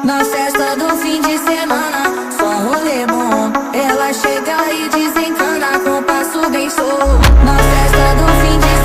Na festa do fim de semana, só um rolê bom. Ela chega e desencana com passo bem show. Na festa do fim de